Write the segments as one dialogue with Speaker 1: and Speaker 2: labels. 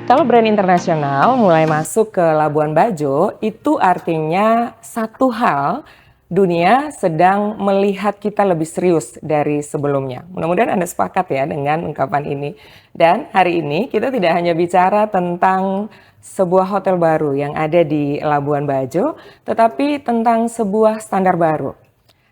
Speaker 1: Kalau brand internasional mulai masuk ke Labuan Bajo, itu artinya satu hal, dunia sedang melihat kita lebih serius dari sebelumnya. Mudah-mudahan Anda sepakat ya dengan ungkapan ini. Dan hari ini kita tidak hanya bicara tentang sebuah hotel baru yang ada di Labuan Bajo, tetapi tentang sebuah standar baru.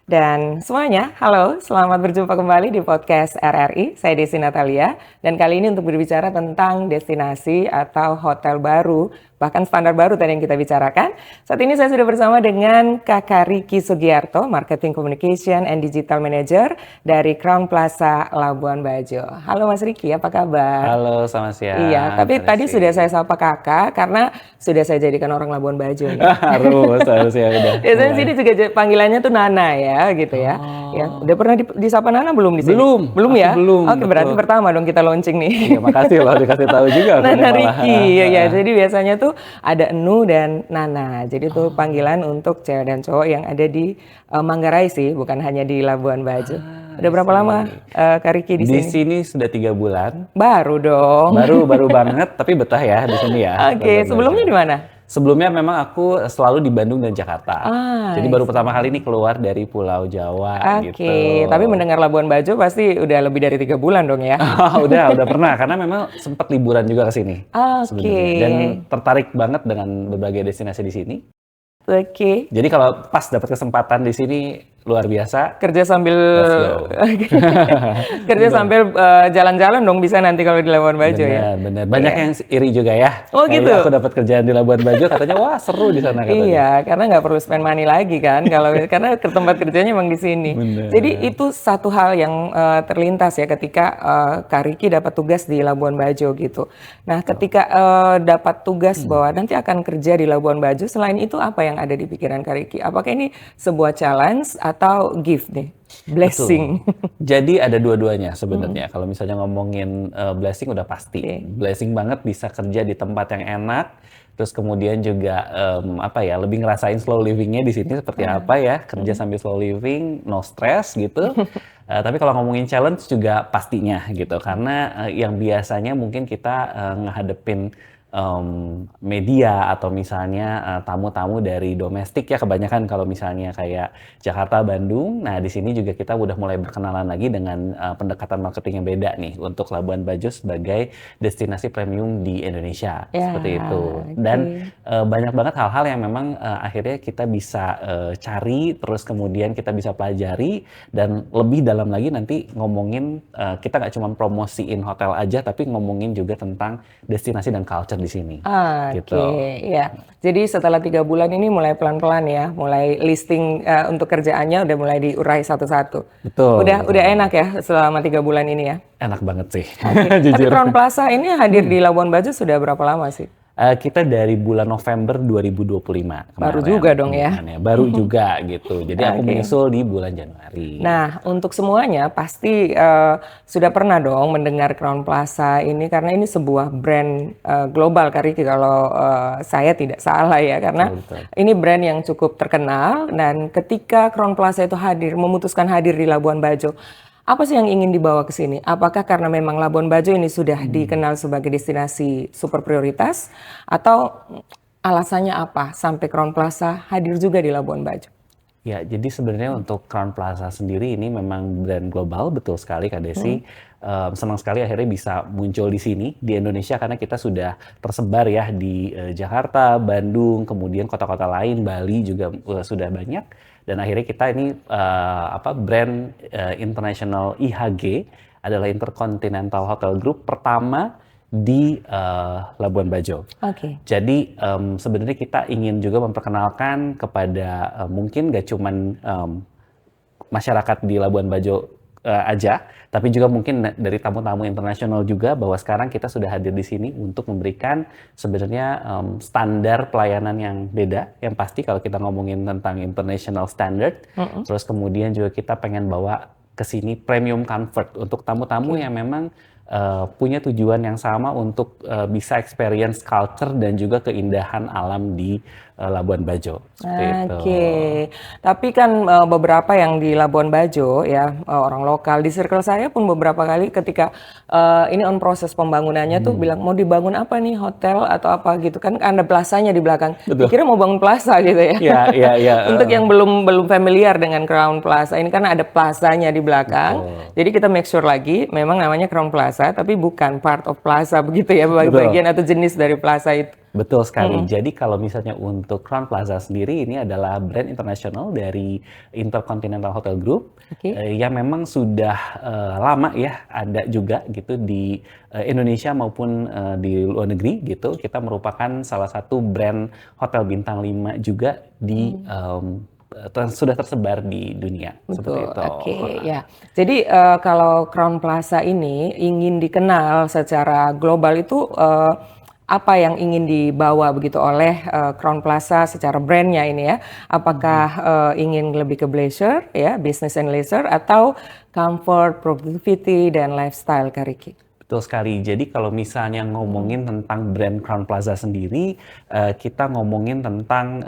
Speaker 1: Dan semuanya, halo, selamat berjumpa kembali di podcast RRI. Saya Desi Natalia, dan kali ini untuk berbicara tentang destinasi atau hotel baru, bahkan standar baru tadi yang kita bicarakan. Saat ini saya sudah bersama dengan Kakak Riki Sugiarto, Marketing Communication and Digital Manager dari Crown Plaza Labuan Bajo. Halo Mas Riki, apa kabar?
Speaker 2: Halo, selamat siang.
Speaker 1: Iya, tapi tadi sudah saya sapa kakak karena sudah saya jadikan orang Labuan Bajo nih.
Speaker 2: Harus ya udah.
Speaker 1: Biasanya sini juga panggilannya tuh Nana ya, gitu ya. Ya, udah pernah disapa Nana belum di sini? Belum ya?
Speaker 2: Belum.
Speaker 1: Oke, berarti pertama dong kita launching nih.
Speaker 2: Iya, makasih loh dikasih tahu juga.
Speaker 1: Nana Riki, ya. Jadi biasanya tuh ada Enu dan Nana. Jadi tuh panggilan untuk cewek dan cowok yang ada di Manggarai sih, bukan hanya di Labuan Bajo. Udah berapa lama Kak Riki di sini?
Speaker 2: Di sini sudah 3 bulan.
Speaker 1: Baru dong.
Speaker 2: Baru banget, tapi betah ya di sini ya.
Speaker 1: Oke, sebelumnya di mana?
Speaker 2: Sebelumnya memang aku selalu di Bandung dan Jakarta. Jadi baru pertama kali ini keluar dari Pulau Jawa gitu.
Speaker 1: Oke, tapi mendengar Labuan Bajo pasti udah lebih dari 3 bulan dong ya?
Speaker 2: udah pernah karena memang sempat liburan juga ke sini.
Speaker 1: Oke.
Speaker 2: Dan tertarik banget dengan berbagai destinasi di sini.
Speaker 1: Oke.
Speaker 2: Jadi kalau pas dapat kesempatan di sini luar biasa.
Speaker 1: Kerja sambil kerja sambil jalan-jalan dong bisa nanti kalau di Labuan Bajo ya.
Speaker 2: Bener. Banyak yang iri juga ya.
Speaker 1: Oh gitu.
Speaker 2: Aku dapat kerjaan di Labuan Bajo katanya wah seru di sana katanya.
Speaker 1: Iya, karena nggak perlu spend money lagi kan kalau karena ke tempat kerjanya emang di sini.
Speaker 2: Bener.
Speaker 1: Jadi itu satu hal yang terlintas ya ketika Kak Riki dapat tugas di Labuan Bajo gitu. Nah, ketika dapat tugas bahwa nanti akan kerja di Labuan Bajo, selain itu apa yang ada di pikiran Kak Riki? Apakah ini sebuah challenge atau gift nih? Blessing.
Speaker 2: Jadi ada dua-duanya sebenarnya. Kalau misalnya ngomongin blessing udah pasti. Blessing banget bisa kerja di tempat yang enak. Terus kemudian juga lebih ngerasain slow livingnya di sini seperti apa ya, kerja sambil slow living, no stress gitu. Tapi kalau ngomongin challenge juga pastinya gitu, karena yang biasanya mungkin kita ngehadepin media atau misalnya tamu-tamu dari domestik ya, kebanyakan kalau misalnya kayak Jakarta, Bandung. Nah di sini juga kita udah mulai berkenalan lagi dengan pendekatan marketing yang beda nih untuk Labuan Bajo sebagai destinasi premium di Indonesia seperti itu. Dan banyak banget hal-hal yang memang akhirnya kita bisa cari, terus kemudian kita bisa pelajari, dan lebih dalam lagi nanti ngomongin kita nggak cuma promosiin hotel aja, tapi ngomongin juga tentang destinasi dan culture di sini.
Speaker 1: Oke, ya. Jadi setelah 3 bulan ini mulai pelan-pelan ya, mulai listing untuk kerjaannya udah mulai diurai satu-satu.
Speaker 2: Betul.
Speaker 1: Udah enak ya selama 3 bulan ini ya.
Speaker 2: Enak banget sih.
Speaker 1: Tapi Crown Plaza ini hadir di Labuan Bajo sudah berapa lama sih?
Speaker 2: Kita dari bulan November 2025 kemarin.
Speaker 1: Baru juga dong ya?
Speaker 2: Baru juga gitu. Jadi aku menyusul di bulan Januari.
Speaker 1: Nah, untuk semuanya pasti sudah pernah dong mendengar Crown Plaza ini, karena ini sebuah brand global Kak Riki kalau saya tidak salah ya, karena ini brand yang cukup terkenal. Dan ketika Crown Plaza itu memutuskan hadir di Labuan Bajo, apa sih yang ingin dibawa ke sini? Apakah karena memang Labuan Bajo ini sudah dikenal sebagai destinasi super prioritas, atau alasannya apa sampai Crown Plaza hadir juga di Labuan Bajo?
Speaker 2: Ya, jadi sebenarnya untuk Crown Plaza sendiri ini memang brand global, betul sekali Kak Desi. Senang sekali akhirnya bisa muncul di sini di Indonesia, karena kita sudah tersebar ya di Jakarta, Bandung, kemudian kota-kota lain, Bali juga sudah banyak. Dan akhirnya kita ini brand international IHG adalah Intercontinental Hotel Group pertama di Labuan Bajo. Jadi sebenarnya kita ingin juga memperkenalkan kepada mungkin gak cuman masyarakat di Labuan Bajo aja, tapi juga mungkin dari tamu-tamu internasional juga, bahwa sekarang kita sudah hadir di sini untuk memberikan sebenarnya standar pelayanan yang beda. Yang pasti kalau kita ngomongin tentang international standard, terus kemudian juga kita pengen bawa ke sini premium comfort untuk tamu-tamu yang memang punya tujuan yang sama untuk bisa experience culture dan juga keindahan alam di Labuan Bajo. Seperti itu.
Speaker 1: Oke, tapi kan beberapa yang di Labuan Bajo ya orang lokal di circle saya pun beberapa kali ketika ini on proses pembangunannya tuh bilang mau dibangun apa nih hotel atau apa gitu kan ada plasanya di belakang.
Speaker 2: Betul.
Speaker 1: Dikira mau bangun plaza gitu ya.
Speaker 2: Iya, iya, iya.
Speaker 1: Untuk yang belum familiar dengan Crown Plaza ini kan ada plazanya di belakang.
Speaker 2: Betul.
Speaker 1: Jadi kita make sure lagi memang namanya Crown Plaza tapi bukan part of plaza begitu ya
Speaker 2: Betul.
Speaker 1: bagian atau jenis dari plaza itu.
Speaker 2: Betul sekali. Jadi kalau misalnya untuk Crown Plaza sendiri ini adalah brand internasional dari Intercontinental Hotel Group yang memang sudah lama ya ada juga gitu di Indonesia maupun di luar negeri gitu. Kita merupakan salah satu brand hotel bintang 5 juga di sudah tersebar di dunia.
Speaker 1: Betul,
Speaker 2: Seperti itu.
Speaker 1: oke ya. Jadi kalau Crown Plaza ini ingin dikenal secara global itu apa yang ingin dibawa begitu oleh Crown Plaza secara brandnya ini ya? Apakah ingin lebih ke leisure ya, business and leisure atau comfort, productivity dan lifestyle, Kak Ricky?
Speaker 2: Betul sekali. Jadi kalau misalnya ngomongin tentang brand Crown Plaza sendiri, kita ngomongin tentang,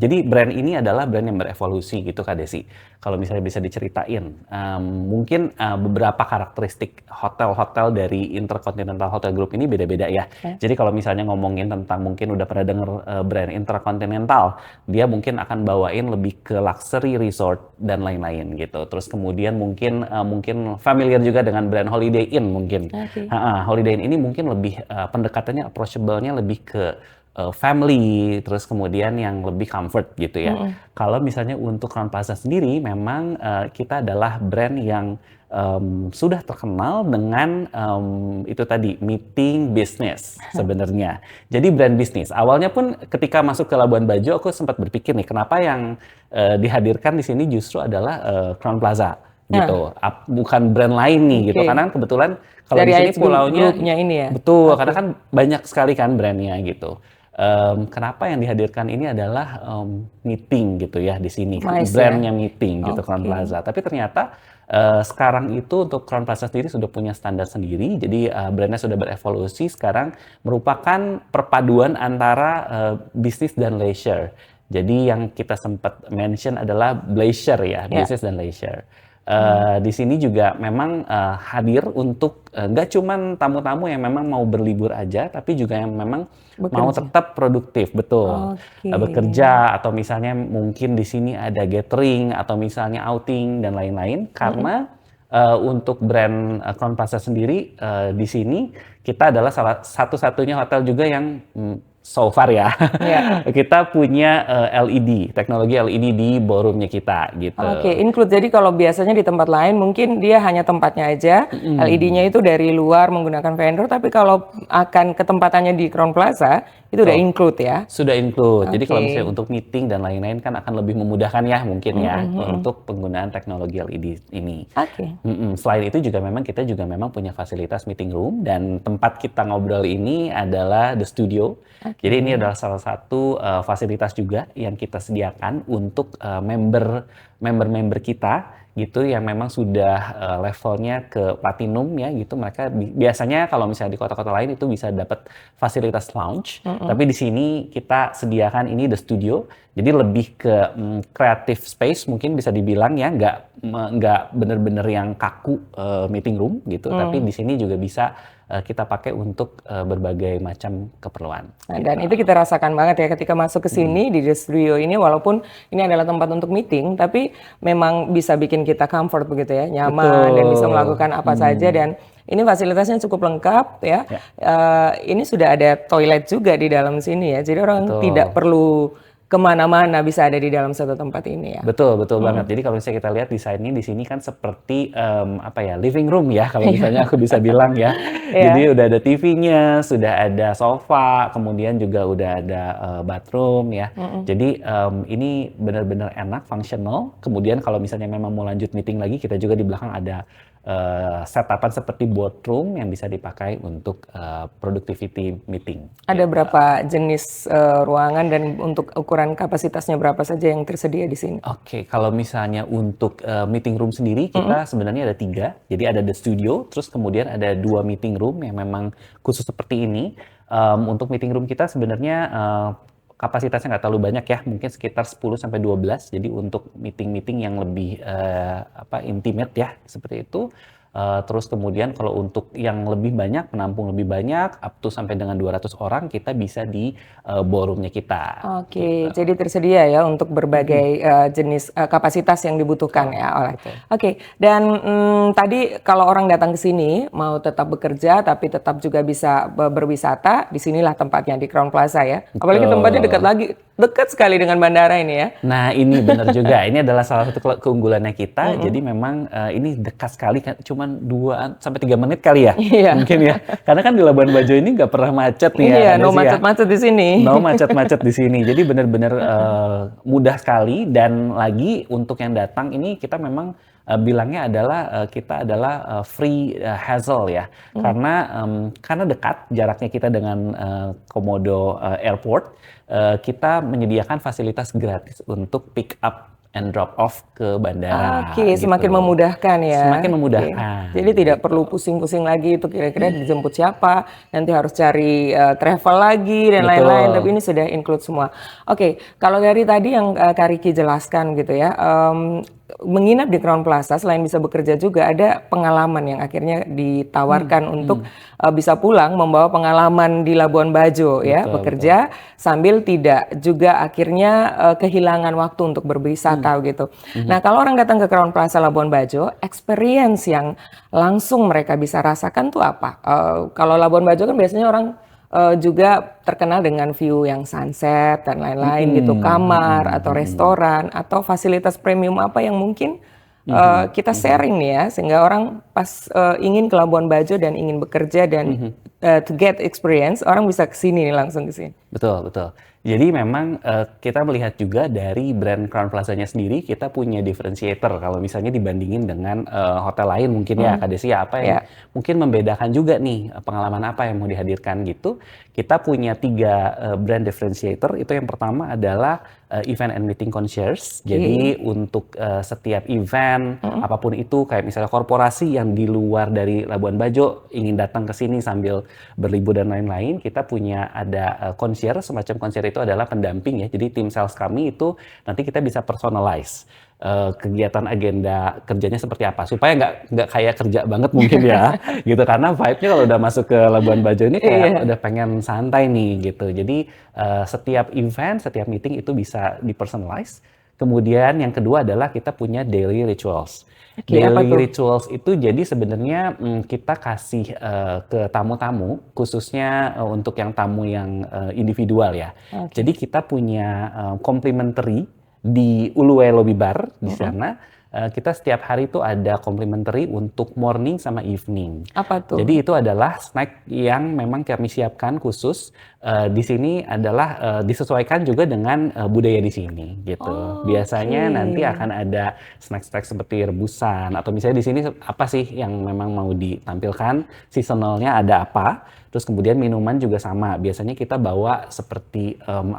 Speaker 2: jadi brand ini adalah brand yang berevolusi gitu Kak Desi. Kalau misalnya bisa diceritain, mungkin beberapa karakteristik hotel-hotel dari Intercontinental Hotel Group ini beda-beda ya. Jadi kalau misalnya ngomongin tentang mungkin udah pernah denger brand Intercontinental, dia mungkin akan bawain lebih ke luxury resort dan lain-lain gitu. Terus kemudian mungkin familiar juga dengan brand Holiday Inn mungkin. Holiday Inn ini mungkin lebih pendekatannya approachable-nya lebih ke family, terus kemudian yang lebih comfort gitu ya. Kalau misalnya untuk Crown Plaza sendiri, memang kita adalah brand yang sudah terkenal dengan itu tadi meeting business sebenarnya. Jadi brand bisnis. Awalnya pun ketika masuk ke Labuan Bajo, aku sempat berpikir nih, kenapa yang dihadirkan di sini justru adalah Crown Plaza gitu, bukan brand lain nih gitu. Karena kebetulan kalau di sini pulaunya
Speaker 1: ini ya.
Speaker 2: Betul, karena kan banyak sekali kan brandnya gitu. Kenapa yang dihadirkan ini adalah meeting gitu ya di sini, brandnya meeting gitu Crown Plaza. Tapi ternyata sekarang itu untuk Crown Plaza sendiri sudah punya standar sendiri, jadi brandnya sudah berevolusi. Sekarang merupakan perpaduan antara bisnis dan leisure. Jadi yang kita sempat mention adalah leisure ya, bisnis dan leisure. Di sini juga memang hadir untuk nggak cuman tamu-tamu yang memang mau berlibur aja, tapi juga yang memang mau tetap produktif, betul. Bekerja atau misalnya mungkin di sini ada gathering atau misalnya outing dan lain-lain. Karena untuk brand Crown Plaza sendiri di sini kita adalah salah satu-satunya hotel juga yang so far ya, kita punya LED, teknologi LED di ballroomnya kita gitu.
Speaker 1: Include. Jadi kalau biasanya di tempat lain mungkin dia hanya tempatnya aja, LED-nya itu dari luar menggunakan vendor, tapi kalau akan ketempatannya di Crown Plaza, itu udah include ya?
Speaker 2: Sudah include. Jadi kalau misalnya untuk meeting dan lain-lain kan akan lebih memudahkan ya mungkin ya untuk penggunaan teknologi LED ini. Selain itu juga memang kita juga memang punya fasilitas meeting room, dan tempat kita ngobrol ini adalah the studio. Jadi ini adalah salah satu fasilitas juga yang kita sediakan untuk member-member kita gitu yang memang sudah levelnya ke platinum ya gitu. Mereka biasanya kalau misalnya di kota-kota lain itu bisa dapat fasilitas lounge, tapi di sini kita sediakan ini the studio. Jadi lebih ke creative space mungkin bisa dibilang ya, nggak bener-bener yang kaku meeting room gitu, tapi di sini juga bisa kita pakai untuk berbagai macam keperluan.
Speaker 1: Dan itu kita rasakan banget ya ketika masuk ke sini di The Studio ini, walaupun ini adalah tempat untuk meeting, tapi memang bisa bikin kita comfort begitu ya, nyaman dan bisa melakukan apa saja, dan ini fasilitasnya cukup lengkap ya. Ini sudah ada toilet juga di dalam sini ya, jadi orang tidak perlu kemana-mana, bisa ada di dalam satu tempat ini ya.
Speaker 2: Betul banget. Jadi kalau misalnya kita lihat desainnya di sini kan seperti living room ya, kalau misalnya aku bisa bilang ya. Jadi udah ada TV-nya, sudah ada sofa, kemudian juga udah ada bathroom ya. Jadi ini benar-benar enak, functional. Kemudian kalau misalnya memang mau lanjut meeting lagi, kita juga di belakang ada setupan seperti boardroom yang bisa dipakai untuk productivity meeting.
Speaker 1: Ada berapa jenis ruangan dan untuk ukuran kapasitasnya berapa saja yang tersedia di sini?
Speaker 2: Oke, kalau misalnya untuk meeting room sendiri kita sebenarnya ada 3. Jadi ada the studio, terus kemudian ada 2 meeting room yang memang khusus seperti ini. Untuk meeting room kita sebenarnya kapasitasnya nggak terlalu banyak ya, mungkin sekitar 10 sampai 12. Jadi untuk meeting-meeting yang lebih intimate ya, seperti itu. Terus kemudian kalau untuk yang lebih banyak, menampung lebih banyak, up to sampai dengan 200 orang, kita bisa di ballroom-nya kita.
Speaker 1: Oke, jadi tersedia ya untuk berbagai jenis kapasitas yang dibutuhkan ya oleh. Oke, dan tadi kalau orang datang ke sini mau tetap bekerja tapi tetap juga bisa berwisata, disinilah tempatnya di Crown Plaza ya. Apalagi tempatnya dekat sekali dengan bandara ini ya.
Speaker 2: Nah ini benar juga, ini adalah salah satu keunggulannya kita. Jadi memang ini dekat sekali, cuman 2 sampai 3 menit kali ya, mungkin ya. Karena kan di Labuan Bajo ini nggak pernah macet nih ya.
Speaker 1: Iya, no macet-macet di sini.
Speaker 2: No macet-macet di sini. Jadi benar-benar mudah sekali, dan lagi untuk yang datang ini kita memang bilangnya adalah kita adalah free hassle ya. Karena dekat jaraknya kita dengan Komodo Airport, kita menyediakan fasilitas gratis untuk pick up and drop off ke bandara.
Speaker 1: Oke, semakin memudahkan ya.
Speaker 2: Semakin memudahkan.
Speaker 1: Jadi tidak perlu pusing-pusing lagi itu kira-kira dijemput siapa, nanti harus cari travel lagi dan lain-lain, tapi ini sudah include semua. Oke, kalau dari tadi yang Kak Riki jelaskan gitu ya, menginap di Crown Plaza selain bisa bekerja juga ada pengalaman yang akhirnya ditawarkan untuk bisa pulang membawa pengalaman di Labuan Bajo ya, bekerja sambil tidak juga akhirnya kehilangan waktu untuk berwisata gitu. Nah, kalau orang datang ke Crown Plaza Labuan Bajo, experience yang langsung mereka bisa rasakan tuh apa? Kalau Labuan Bajo kan biasanya orang juga terkenal dengan view yang sunset dan lain-lain gitu, kamar atau restoran atau fasilitas premium apa yang mungkin kita sharing nih ya, sehingga orang pas ingin ke Labuan Bajo dan ingin bekerja dan to get experience, orang bisa kesini nih, langsung ke sini.
Speaker 2: Betul, betul. Jadi memang kita melihat juga dari brand Crown Plaza-nya sendiri, kita punya differentiator kalau misalnya dibandingin dengan hotel lain mungkin ya, Kak Desi, apa yang mungkin membedakan juga nih, pengalaman apa yang mau dihadirkan gitu. Kita punya 3 brand differentiator. Itu yang pertama adalah event and meeting concierge. Jadi untuk setiap event apapun itu, kayak misalnya korporasi yang di luar dari Labuan Bajo ingin datang ke sini sambil berlibur dan lain-lain, kita punya ada concierge, semacam concierge itu adalah pendamping ya. Jadi tim sales kami itu nanti kita bisa personalize kegiatan agenda kerjanya seperti apa, supaya nggak kayak kerja banget mungkin ya gitu, karena vibe-nya kalau udah masuk ke Labuan Bajo ini kayak udah pengen santai nih gitu. Jadi setiap event, setiap meeting itu bisa dipersonalize. Kemudian yang kedua adalah kita punya daily rituals. Daily rituals itu jadi sebenarnya kita kasih ke tamu-tamu, khususnya untuk yang tamu yang individual ya. Jadi kita punya complimentary di Uluwai Lobby Bar di sana. Kita setiap hari itu ada complimentary untuk morning sama evening.
Speaker 1: Apa tuh?
Speaker 2: Jadi itu adalah snack yang memang kami siapkan khusus. Di sini adalah disesuaikan juga dengan budaya di sini gitu. Biasanya nanti akan ada snack-snack seperti rebusan, atau misalnya di sini apa sih yang memang mau ditampilkan, seasonalnya ada apa. Terus kemudian minuman juga sama. Biasanya kita bawa seperti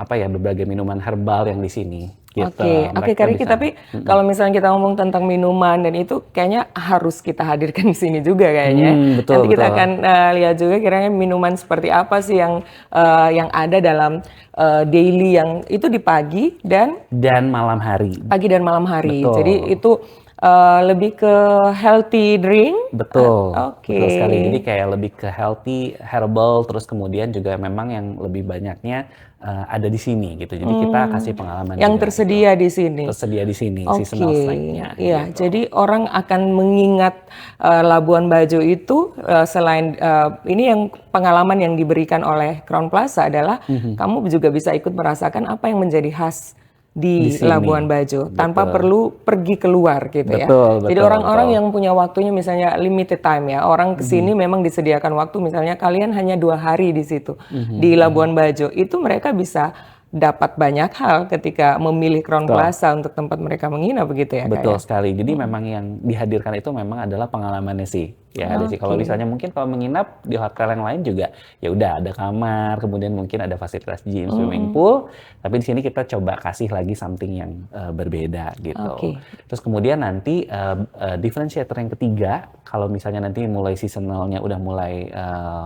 Speaker 2: berbagai minuman herbal yang di sini. Gitu.
Speaker 1: Oke, Kak Riki, tapi kalau misalnya kita ngomong tentang minuman dan itu kayaknya harus kita hadirkan di sini juga kayaknya. Nanti kita akan lihat juga kira-kira minuman seperti apa sih yang ada dalam daily yang itu di pagi dan
Speaker 2: malam hari.
Speaker 1: Pagi dan malam hari.
Speaker 2: Betul.
Speaker 1: Jadi itu lebih ke healthy drink.
Speaker 2: Betul. Betul sekali. Jadi kayak lebih ke healthy, herbal, terus kemudian juga memang yang lebih banyaknya ada di sini gitu. Jadi kita kasih pengalaman
Speaker 1: yang
Speaker 2: juga,
Speaker 1: tersedia
Speaker 2: gitu.
Speaker 1: di sini.
Speaker 2: Tersedia di sini seasonal snack-nya.
Speaker 1: Iya,
Speaker 2: gitu.
Speaker 1: jadi orang akan mengingat Labuan Bajo itu selain ini yang pengalaman yang diberikan oleh Crown Plaza adalah kamu juga bisa ikut merasakan apa yang menjadi khas di Labuan Bajo tanpa perlu pergi keluar gitu ya. Jadi orang-orang yang punya waktunya misalnya limited time ya, orang kesini memang disediakan waktu misalnya kalian hanya 2 hari di situ di Labuan Bajo, itu mereka bisa dapat banyak hal ketika memilih Crown
Speaker 2: Betul.
Speaker 1: Plaza untuk tempat mereka menginap begitu ya, Kak,
Speaker 2: Betul
Speaker 1: ya?
Speaker 2: sekali. Jadi memang yang dihadirkan itu memang adalah pengalamannya sih. Ya, Desi. Kalau
Speaker 1: Oke.
Speaker 2: misalnya mungkin kalau menginap di hotel yang lain juga ya udah ada kamar, kemudian mungkin ada fasilitas gym, swimming pool. Tapi di sini kita coba kasih lagi something yang berbeda gitu.
Speaker 1: Oke.
Speaker 2: Terus kemudian nanti differentiator yang ketiga, kalau misalnya nanti mulai seasonalnya udah mulai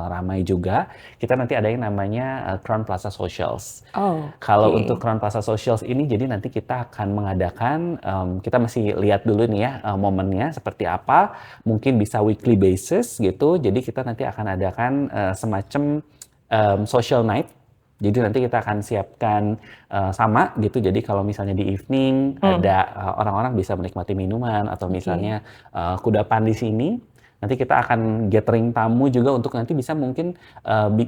Speaker 2: ramai juga, kita nanti ada yang namanya Crown Plaza Socials.
Speaker 1: Oh,
Speaker 2: Kalau
Speaker 1: oke.
Speaker 2: untuk Crown Plaza Socials ini, jadi nanti kita akan mengadakan, kita masih lihat dulu nih ya momennya seperti apa, mungkin bisa weekly basis gitu. Jadi kita nanti akan adakan semacam social night. Jadi nanti kita akan siapkan sama gitu. Jadi kalau misalnya di evening ada orang-orang bisa menikmati minuman atau misalnya kudapan di sini. Nanti kita akan gathering tamu juga untuk nanti bisa mungkin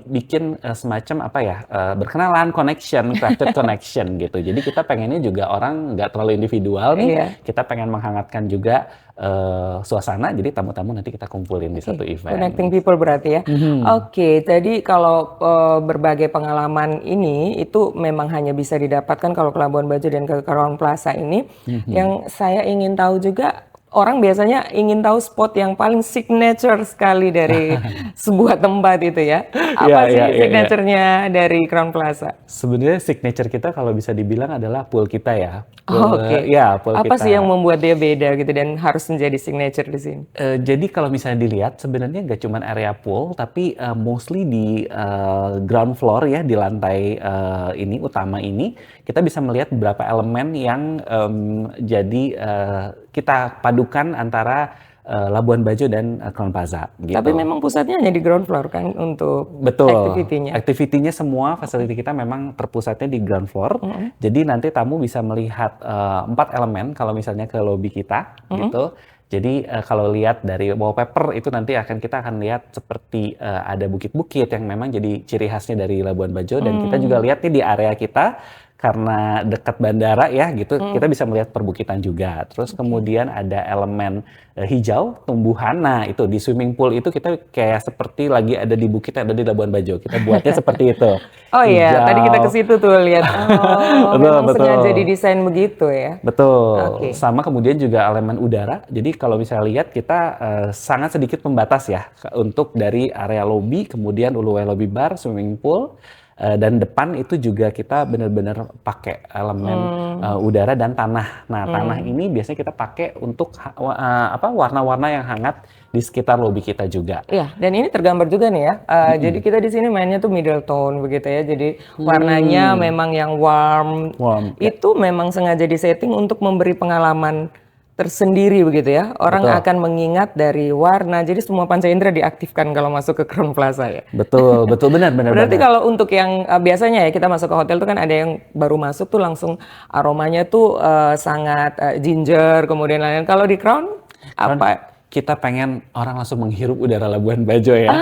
Speaker 2: bikin semacam apa ya, berkenalan, connection, crafted connection gitu. Jadi kita pengennya juga orang nggak terlalu individual nih,
Speaker 1: Iya.
Speaker 2: kita pengen menghangatkan juga suasana, jadi tamu-tamu nanti kita kumpulin di satu event.
Speaker 1: Connecting people berarti ya. Oke, jadi kalau berbagai pengalaman ini itu memang hanya bisa didapatkan kalau ke Labuan Bajo dan ke Crown Plaza ini. Yang saya ingin tahu juga, orang biasanya ingin tahu spot yang paling signature sekali dari sebuah tempat itu ya. Apa sih signaturenya dari Crown Plaza?
Speaker 2: Sebenarnya signature kita kalau bisa dibilang adalah pool kita ya.
Speaker 1: Oke.
Speaker 2: Ya, pool
Speaker 1: Apa
Speaker 2: kita.
Speaker 1: sih yang membuat dia beda gitu dan harus menjadi signature di sini?
Speaker 2: Jadi kalau misalnya dilihat sebenarnya nggak cuma area pool, tapi mostly di ground floor ya, di lantai ini utama ini kita bisa melihat beberapa elemen yang jadi kita padukan antara Labuan Bajo dan Crown Plaza gitu.
Speaker 1: Tapi memang pusatnya hanya di ground floor kan untuk
Speaker 2: Betul.
Speaker 1: activity-nya.
Speaker 2: Activity-nya semua, facility kita memang terpusatnya di ground floor. Jadi nanti tamu bisa melihat 4 elemen kalau misalnya ke lobby kita gitu. Jadi kalau lihat dari wallpaper itu nanti kita akan lihat seperti ada bukit-bukit yang memang jadi ciri khasnya dari Labuan Bajo, dan kita juga lihat nih di area kita karena dekat bandara ya gitu, kita bisa melihat perbukitan juga. Terus kemudian ada elemen hijau, tumbuhan. Nah itu di swimming pool itu kita kayak seperti lagi ada di bukit yang ada di Labuan Bajo. Kita buatnya seperti itu.
Speaker 1: Oh iya, tadi kita ke situ tuh lihat. Oh, memang
Speaker 2: Betul.
Speaker 1: sengaja didesain begitu ya.
Speaker 2: Betul.
Speaker 1: Oke.
Speaker 2: Sama kemudian juga elemen udara. Jadi kalau misalnya lihat kita sangat sedikit membatas ya untuk dari area lobby, kemudian Uluwai Lobby Bar, swimming pool, dan depan itu juga kita benar-benar pakai elemen udara dan tanah. Nah, tanah ini biasanya kita pakai untuk warna-warna yang hangat di sekitar lobby kita juga.
Speaker 1: Iya, dan ini tergambar juga nih ya. Jadi kita di sini mainnya tuh middle tone begitu ya. Jadi warnanya memang yang warm. Itu memang sengaja disetting untuk memberi pengalaman tersendiri begitu ya. Orang akan mengingat dari warna. Jadi semua panca indera diaktifkan kalau masuk ke Crown Plaza ya.
Speaker 2: Betul, benar.
Speaker 1: Berarti kalau untuk yang biasanya ya kita masuk ke hotel tuh kan ada yang baru masuk tuh langsung aromanya tuh sangat ginger kemudian lain-lain. Kalau di Crown apa?
Speaker 2: Kita pengen orang langsung menghirup udara Labuan Bajo ya.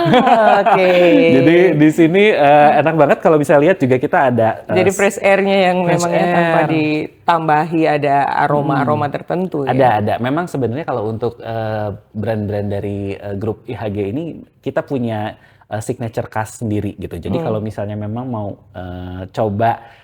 Speaker 1: Oke.
Speaker 2: Jadi di sini enak banget kalau bisa lihat juga kita ada.
Speaker 1: Jadi fresh air-nya yang memangnya tanpa ditambahi ada aroma-aroma tertentu ya.
Speaker 2: Ada. Memang sebenarnya kalau untuk brand-brand dari grup IHG ini kita punya signature khas sendiri gitu. Jadi kalau misalnya memang mau coba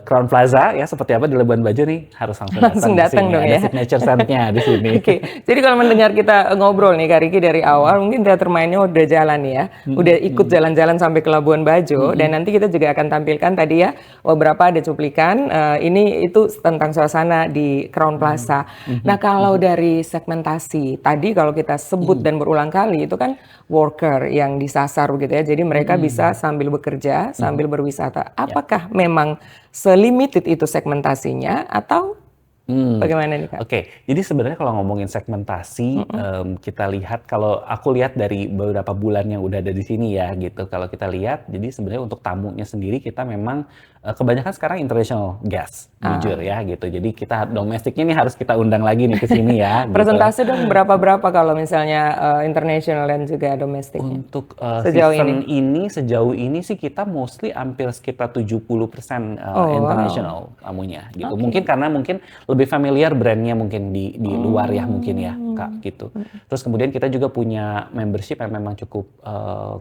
Speaker 2: Crown Plaza ya seperti apa di Labuan Bajo nih, harus langsung
Speaker 1: datang dong
Speaker 2: ada
Speaker 1: ya.
Speaker 2: signature scent-nya di sini.
Speaker 1: Oke, jadi kalau mendengar kita ngobrol nih Kak Riki dari awal, mungkin teater mainnya udah jalan ya, udah ikut jalan-jalan sampai ke Labuan Bajo, dan nanti kita juga akan tampilkan tadi ya beberapa ada cuplikan, ini itu tentang suasana di Crown Plaza. Nah kalau dari segmentasi, tadi kalau kita sebut dan berulang kali itu kan worker yang disasar gitu ya, jadi mereka bisa sambil bekerja, sambil berwisata. Apakah memang selimited itu segmentasinya atau bagaimana nih Kak?
Speaker 2: Oke, jadi sebenarnya kalau ngomongin segmentasi, kita lihat, kalau aku lihat dari beberapa bulan yang udah ada di sini ya gitu, kalau kita lihat, jadi sebenarnya untuk tamunya sendiri kita memang kebanyakan sekarang international guest, jujur ya gitu. Jadi kita domestiknya nih harus kita undang lagi nih ke sini ya. Gitu.
Speaker 1: Persentase dong berapa kalau misalnya international dan juga domestiknya?
Speaker 2: Untuk
Speaker 1: sejauh
Speaker 2: sejauh ini sih kita mostly hampir sekitar 70% international tamunya gitu. Mungkin karena lebih familiar brandnya mungkin di luar ya mungkin ya. Kak, gitu. Terus kemudian kita juga punya membership yang memang cukup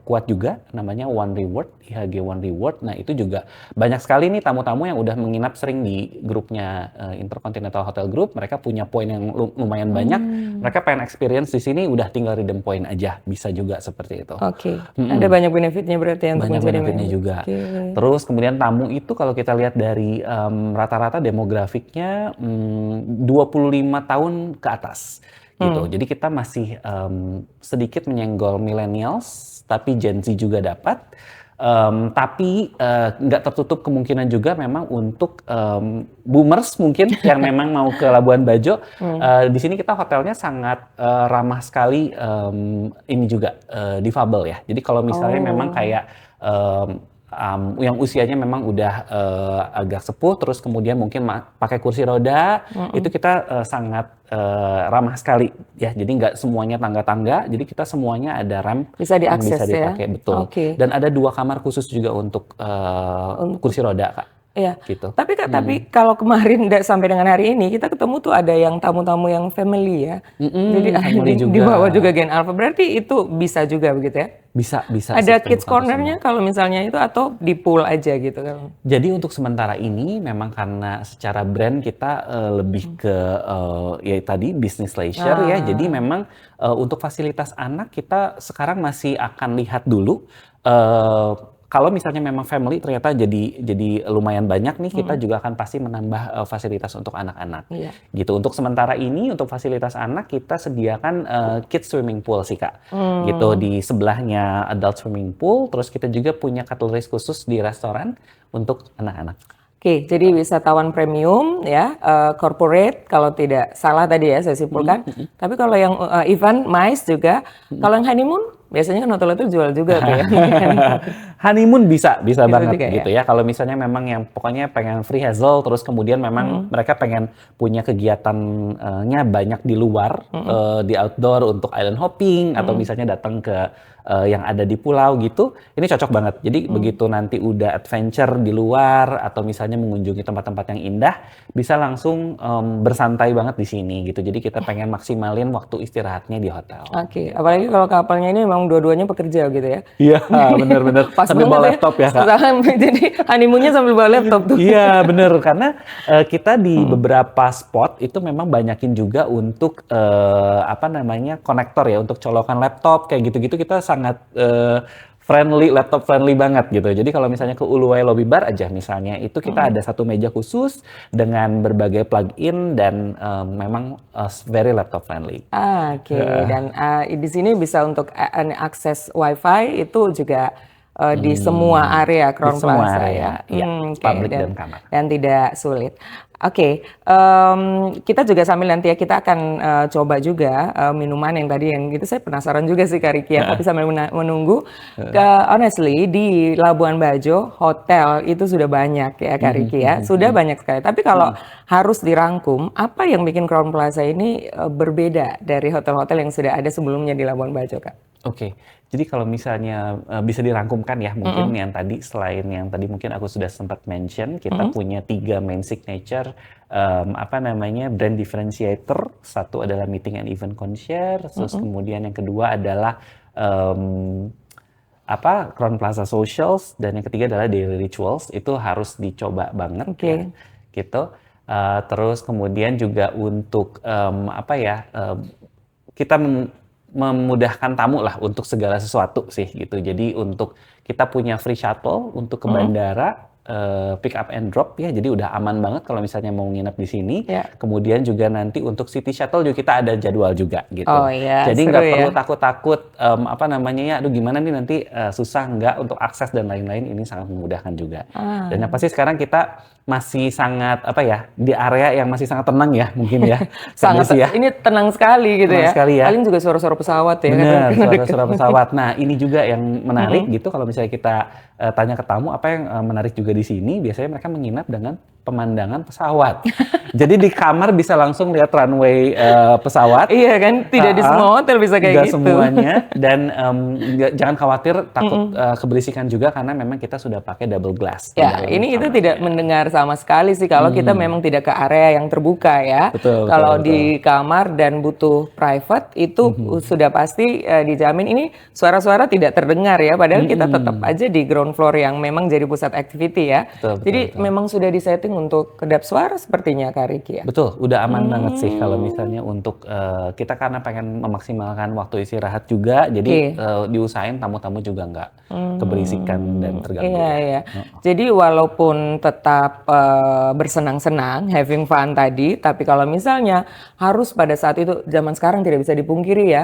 Speaker 2: kuat juga, namanya One Reward, IHG One Reward. Nah itu juga banyak sekali nih tamu-tamu yang udah menginap sering di grupnya Intercontinental Hotel Group. Mereka punya poin yang lumayan banyak. Mereka pengen experience di sini, udah tinggal redeem poin aja, bisa juga seperti itu.
Speaker 1: Oke. Ada banyak benefitnya berarti untuk
Speaker 2: Banyak
Speaker 1: menjadi
Speaker 2: benefitnya
Speaker 1: member.
Speaker 2: juga.
Speaker 1: Oke.
Speaker 2: Terus kemudian tamu itu kalau kita lihat dari rata-rata demografiknya 25 tahun ke atas gitu. Jadi kita masih sedikit menyenggol millennials, tapi Gen Z juga dapat. Tapi nggak tertutup kemungkinan juga memang untuk boomers mungkin yang memang mau ke Labuan Bajo. Di sini kita hotelnya sangat ramah sekali ini juga difabel ya. Jadi kalau misalnya memang kayak yang usianya memang udah agak sepuh, terus kemudian mungkin pakai kursi roda, itu kita sangat ramah sekali ya. Jadi nggak semuanya tangga-tangga, jadi kita semuanya ada ramp
Speaker 1: Bisa
Speaker 2: yang
Speaker 1: diakses
Speaker 2: bisa dipakai,
Speaker 1: ya?
Speaker 2: betul.
Speaker 1: Oke.
Speaker 2: Dan ada 2 kamar khusus juga untuk kursi roda, Kak.
Speaker 1: Iya.
Speaker 2: Gitu.
Speaker 1: Tapi Kak, tapi kalau kemarin sampai dengan hari ini kita ketemu tuh ada yang tamu-tamu yang family ya. Jadi ada
Speaker 2: family
Speaker 1: di
Speaker 2: juga.
Speaker 1: bawah juga Gen Alpha. Berarti itu bisa juga begitu ya?
Speaker 2: Bisa
Speaker 1: Ada
Speaker 2: sistem
Speaker 1: kids
Speaker 2: bukan
Speaker 1: corner-nya kalau misalnya itu atau di pool aja gitu kan?
Speaker 2: Jadi untuk sementara ini memang karena secara brand kita lebih ke ya tadi business leisure ya. Jadi memang untuk fasilitas anak kita sekarang masih akan lihat dulu. Kalau misalnya memang family ternyata jadi lumayan banyak nih, kita juga akan pasti menambah fasilitas untuk anak-anak.
Speaker 1: Iya.
Speaker 2: Gitu. Untuk sementara ini untuk fasilitas anak kita sediakan kids swimming pool sih Kak. Gitu di sebelahnya adult swimming pool, terus kita juga punya cutlery khusus di restoran untuk anak-anak.
Speaker 1: Oke, jadi wisatawan premium ya, corporate kalau tidak salah tadi ya saya simpulkan. Tapi kalau yang event, MICE juga, kalau yang honeymoon biasanya kan hotel itu jual juga tuh ya.
Speaker 2: Honeymoon bisa banget
Speaker 1: juga
Speaker 2: gitu ya. Kalau misalnya memang yang pokoknya pengen free hassle, terus kemudian memang mereka pengen punya kegiatannya banyak di luar, di outdoor untuk island hopping atau misalnya datang ke yang ada di pulau gitu, ini cocok banget. Jadi begitu nanti udah adventure di luar atau misalnya mengunjungi tempat-tempat yang indah, bisa langsung bersantai banget di sini gitu. Jadi kita pengen maksimalin waktu istirahatnya di hotel.
Speaker 1: Oke, apalagi kalau kapalnya ini memang dua-duanya pekerja gitu ya.
Speaker 2: Iya, bener-bener.
Speaker 1: Pas
Speaker 2: Sambil bawa
Speaker 1: banget
Speaker 2: laptop ya, Kak.
Speaker 1: Jadi honeymoonnya sambil bawa laptop tuh.
Speaker 2: Iya, bener. Karena kita di beberapa spot itu memang banyakin juga untuk apa namanya konektor ya, untuk colokan laptop kayak gitu-gitu kita sangat friendly, laptop friendly banget gitu. Jadi kalau misalnya ke Uluwai Lobby Bar aja misalnya, itu kita ada satu meja khusus dengan berbagai plug-in dan memang very laptop friendly.
Speaker 1: Oke, dan di sini bisa untuk akses WiFi itu juga di semua area Crown
Speaker 2: Di semua
Speaker 1: Plaza
Speaker 2: area,
Speaker 1: ya.
Speaker 2: iya,
Speaker 1: Oke,
Speaker 2: public dan kamar.
Speaker 1: dan tidak sulit. Oke, kita juga sambil nanti ya kita akan coba juga minuman yang tadi yang gitu saya penasaran juga sih Kak Ricky ya, tapi sambil menunggu. Honestly di Labuan Bajo hotel itu sudah banyak ya Kak Ricky ya, sudah banyak sekali. Tapi kalau harus dirangkum, apa yang bikin Crown Plaza ini berbeda dari hotel-hotel yang sudah ada sebelumnya di Labuan Bajo Kak?
Speaker 2: Oke, jadi kalau misalnya bisa dirangkumkan ya mungkin yang tadi selain yang tadi mungkin aku sudah sempat mention, kita punya 3 main signature apa namanya brand differentiator. Satu adalah meeting and event concierge, terus kemudian yang kedua adalah apa Crown Plaza Socials, dan yang ketiga adalah Daily Rituals. Itu harus dicoba banget ya, gitu. Terus kemudian juga untuk apa ya kita memudahkan tamu lah untuk segala sesuatu sih gitu. Jadi untuk kita punya free shuttle untuk ke bandara, pick up and drop ya. Jadi udah aman banget kalau misalnya mau nginep di sini. Kemudian juga nanti untuk city shuttle juga kita ada jadwal juga gitu.
Speaker 1: Oh iya,
Speaker 2: jadi
Speaker 1: seru
Speaker 2: nggak
Speaker 1: ya.
Speaker 2: perlu takut-takut apa namanya ya, aduh gimana nih nanti susah nggak untuk akses dan lain-lain. Ini sangat memudahkan juga. Dan yang pasti sekarang kita masih sangat apa ya di area yang masih sangat tenang ya mungkin ya.
Speaker 1: Sangat
Speaker 2: ya.
Speaker 1: ini tenang sekali gitu
Speaker 2: Tenang
Speaker 1: ya.
Speaker 2: sekali ya.
Speaker 1: Paling juga suara-suara pesawat ya.
Speaker 2: Benar, suara-suara pesawat. Nah, ini juga yang menarik gitu kalau misalnya kita tanya ke tamu apa yang menarik juga di sini, biasanya mereka menginap dengan pemandangan pesawat. Jadi di kamar bisa langsung lihat runway pesawat.
Speaker 1: Iya kan, tidak di semua hotel bisa kayak
Speaker 2: Nggak
Speaker 1: gitu.
Speaker 2: semuanya, dan jangan khawatir takut keberisikan juga karena memang kita sudah pakai double glass di
Speaker 1: Ya,
Speaker 2: dalam
Speaker 1: ini itu
Speaker 2: kamarnya.
Speaker 1: tidak mendengar sama sekali sih kalau kita memang tidak ke area yang terbuka ya.
Speaker 2: Betul,
Speaker 1: Kalau
Speaker 2: betul,
Speaker 1: di kamar dan butuh private itu sudah pasti dijamin ini suara-suara tidak terdengar ya. Padahal kita tetap aja di ground floor yang memang jadi pusat activity ya.
Speaker 2: Betul,
Speaker 1: Jadi memang sudah disetting untuk kedap suara sepertinya Kak Ricky ya.
Speaker 2: Betul, udah aman banget sih kalau misalnya untuk kita karena pengen memaksimalkan waktu istirahat juga, jadi diusahain tamu-tamu juga nggak keberisikan dan terganggu.
Speaker 1: Iya,
Speaker 2: Ya.
Speaker 1: iya. Jadi walaupun tetap bersenang-senang, having fun tadi, tapi kalau misalnya harus pada saat itu, zaman sekarang tidak bisa dipungkiri ya,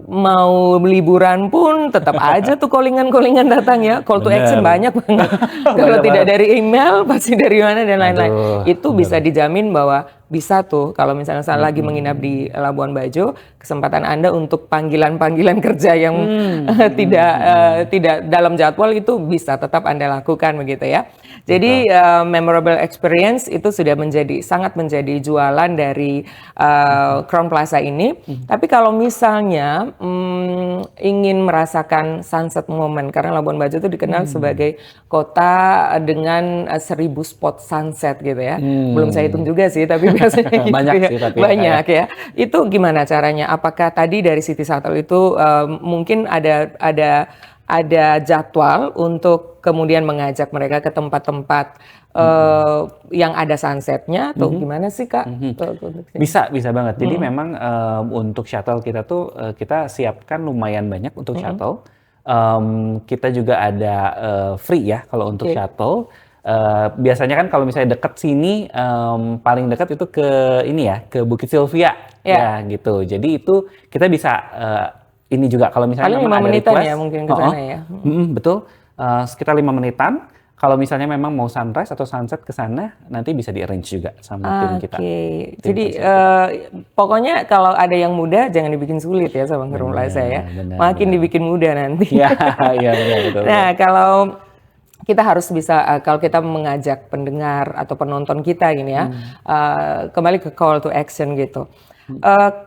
Speaker 1: mau liburan pun tetap aja tuh callingan-callingan datang ya, call to action banyak banget. Kalau tidak dari email, pasti dari mana dan lain-lain.
Speaker 2: Aduh,
Speaker 1: Itu bisa dijamin bahwa bisa tuh kalau misalnya saya lagi menginap di Labuan Bajo, kesempatan Anda untuk panggilan-panggilan kerja yang tidak dalam jadwal itu bisa tetap Anda lakukan begitu ya. Jadi memorable experience itu sudah sangat menjadi jualan dari Crown Plaza ini. Tapi kalau misalnya ingin merasakan sunset moment, karena Labuan Bajo itu dikenal sebagai kota dengan 1000 spot sunset gitu ya. Belum saya hitung juga sih, tapi biasanya gitu
Speaker 2: Banyak
Speaker 1: ya.
Speaker 2: sih tapi
Speaker 1: Banyak ya. Itu gimana caranya? Apakah tadi dari City Shuttle itu mungkin ada jadwal untuk kemudian mengajak mereka ke tempat-tempat yang ada sunsetnya atau gimana sih Kak?
Speaker 2: Bisa banget. Jadi memang untuk shuttle kita tuh kita siapkan lumayan banyak untuk shuttle. Kita juga ada free ya kalau untuk shuttle. Biasanya kan kalau misalnya dekat sini paling dekat itu ke ini ya, ke Bukit Sylvia ya gitu. Jadi itu kita bisa ini juga kalau misalnya
Speaker 1: Paling
Speaker 2: memang
Speaker 1: 5
Speaker 2: ada
Speaker 1: menitan
Speaker 2: request,
Speaker 1: ya mungkin ke sana ya.
Speaker 2: betul. Sekitar 5 menitan. Kalau misalnya memang mau sunrise atau sunset ke sana, nanti bisa di-arrange juga sama tim kita.
Speaker 1: Jadi pokoknya kalau ada yang mudah jangan dibikin sulit ya sama Crown Plaza ya. Makin dibikin mudah nanti.
Speaker 2: Iya benar betul.
Speaker 1: Nah, kalau kita harus bisa kalau kita mengajak pendengar atau penonton kita gini ya, kembali ke call to action gitu.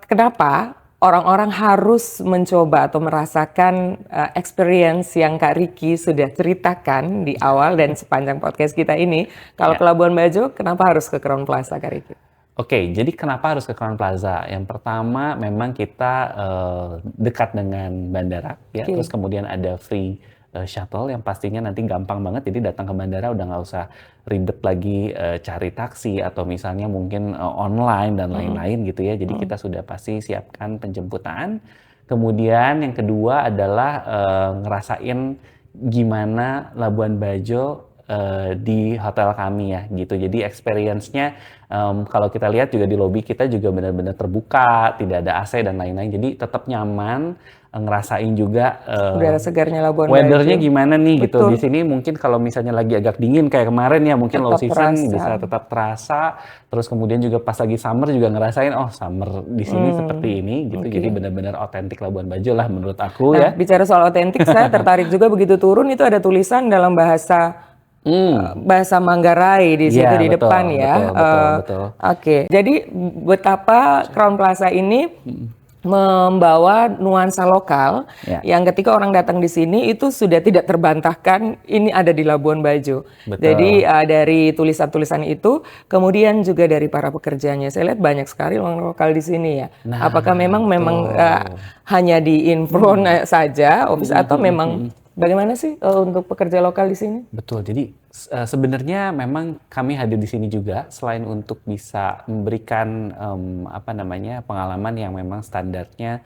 Speaker 1: Kenapa orang-orang harus mencoba atau merasakan experience yang Kak Ricky sudah ceritakan di awal dan sepanjang podcast kita ini? Kalau ke Labuan Bajo, kenapa harus ke Crown Plaza, Kak Ricky?
Speaker 2: Oke, jadi kenapa harus ke Crown Plaza? Yang pertama memang kita dekat dengan bandara, ya. Terus kemudian ada free shuttle yang pastinya nanti gampang banget. Jadi datang ke bandara udah nggak usah ribet lagi cari taksi atau misalnya mungkin online dan lain-lain gitu ya. Jadi kita sudah pasti siapkan penjemputan. Kemudian yang kedua adalah ngerasain gimana Labuan Bajo di hotel kami ya gitu. Jadi experience-nya kalau kita lihat juga di lobi kita juga benar-benar terbuka, tidak ada AC dan lain-lain. Jadi tetap nyaman, ngerasain juga
Speaker 1: udara segarnya Labuan Bajo.
Speaker 2: weather-nya gimana nih gitu.
Speaker 1: Betul.
Speaker 2: Di sini mungkin kalau misalnya lagi agak dingin kayak kemarin ya mungkin low
Speaker 1: Tetap
Speaker 2: season
Speaker 1: terasa.
Speaker 2: bisa tetap terasa. Terus kemudian juga pas lagi summer juga ngerasain oh summer di sini seperti ini gitu. Jadi benar-benar otentik Labuan Bajo lah menurut aku ya.
Speaker 1: Nah, bicara soal otentik, saya tertarik juga begitu turun itu ada tulisan dalam bahasa Manggarai di situ
Speaker 2: Iya,
Speaker 1: di
Speaker 2: betul,
Speaker 1: depan ya.
Speaker 2: betul.
Speaker 1: Oke, jadi betapa Crown Plaza ini membawa nuansa lokal
Speaker 2: Ya.
Speaker 1: yang ketika orang datang di sini itu sudah tidak terbantahkan ini ada di Labuan Bajo.
Speaker 2: Betul.
Speaker 1: Jadi dari tulisan-tulisan itu, kemudian juga dari para pekerjanya. Saya lihat banyak sekali orang lokal di sini ya.
Speaker 2: Nah,
Speaker 1: Apakah memang hanya di infront saja office atau memang bagaimana sih untuk pekerja lokal di sini?
Speaker 2: Betul. Jadi sebenarnya memang kami hadir di sini juga selain untuk bisa memberikan pengalaman yang memang standarnya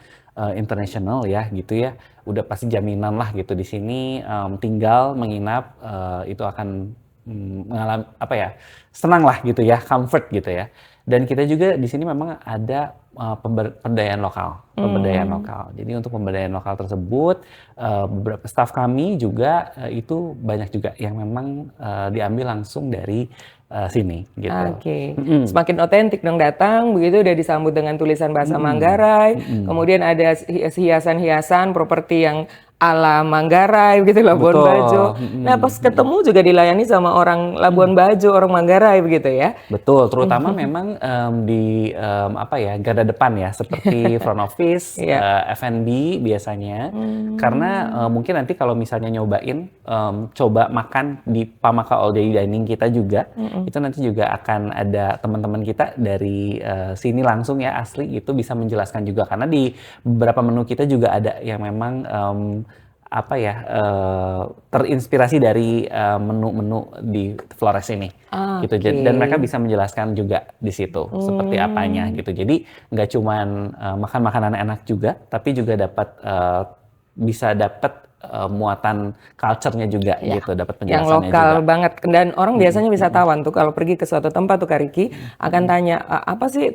Speaker 2: internasional ya gitu ya. Udah pasti jaminan lah gitu di sini tinggal menginap itu akan mengalami senang lah gitu ya, comfort gitu ya. Dan kita juga di sini memang ada pemberdayaan lokal. Jadi untuk pemberdayaan lokal tersebut beberapa staf kami juga itu banyak juga yang memang diambil langsung dari sini gitu.
Speaker 1: Oke. Semakin otentik dong datang, begitu udah disambut dengan tulisan bahasa Manggarai, kemudian ada hiasan-hiasan properti yang ala Manggarai begitu, Labuan
Speaker 2: Betul.
Speaker 1: Bajo. Nah, pas ketemu juga dilayani sama orang Labuan Bajo, orang Manggarai begitu ya.
Speaker 2: Betul, terutama memang di apa ya, garda depan ya, seperti front office,
Speaker 1: Iya.
Speaker 2: F&B biasanya. Karena mungkin nanti kalau misalnya nyobain coba makan di Pamaka All Day Dining kita juga, itu nanti juga akan ada teman-teman kita dari sini langsung ya, asli itu bisa menjelaskan juga, karena di beberapa menu kita juga ada yang memang apa ya, terinspirasi dari menu-menu di Flores ini gitu. Dan mereka bisa menjelaskan juga di situ seperti apanya gitu. Jadi nggak cuman makan makanan enak juga, tapi juga dapat bisa dapat muatan culture-nya juga gitu, dapat
Speaker 1: Yang
Speaker 2: penjelasannya
Speaker 1: lokal
Speaker 2: juga.
Speaker 1: banget. Dan orang biasanya wisatawan tuh kalau pergi ke suatu tempat tuh Kak Riki akan tanya apa sih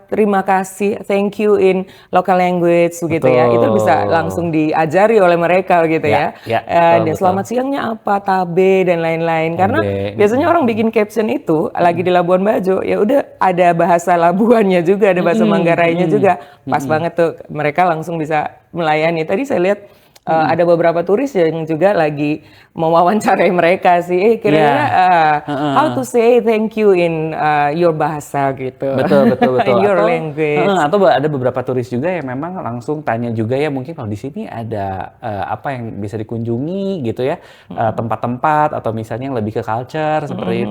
Speaker 1: terima kasih, thank you in local language begitu ya. Itu bisa langsung diajari oleh mereka gitu ya. Dan
Speaker 2: betul.
Speaker 1: selamat siangnya apa, tabe dan lain-lain. Karena
Speaker 2: Tabe.
Speaker 1: biasanya orang bikin caption itu lagi di Labuan Bajo, ya udah ada bahasa Labuannya juga, ada bahasa Manggarainya juga. Pas banget tuh mereka langsung bisa melayani. Tadi saya lihat ada beberapa turis yang juga lagi mewawancarai mereka sih. Kira-kira how to say thank you in your bahasa gitu.
Speaker 2: Betul.
Speaker 1: In your
Speaker 2: Atau,
Speaker 1: language.
Speaker 2: atau ada beberapa turis juga yang memang langsung tanya juga ya, mungkin kalau di sini ada apa yang bisa dikunjungi gitu ya, tempat-tempat atau misalnya yang lebih ke culture seperti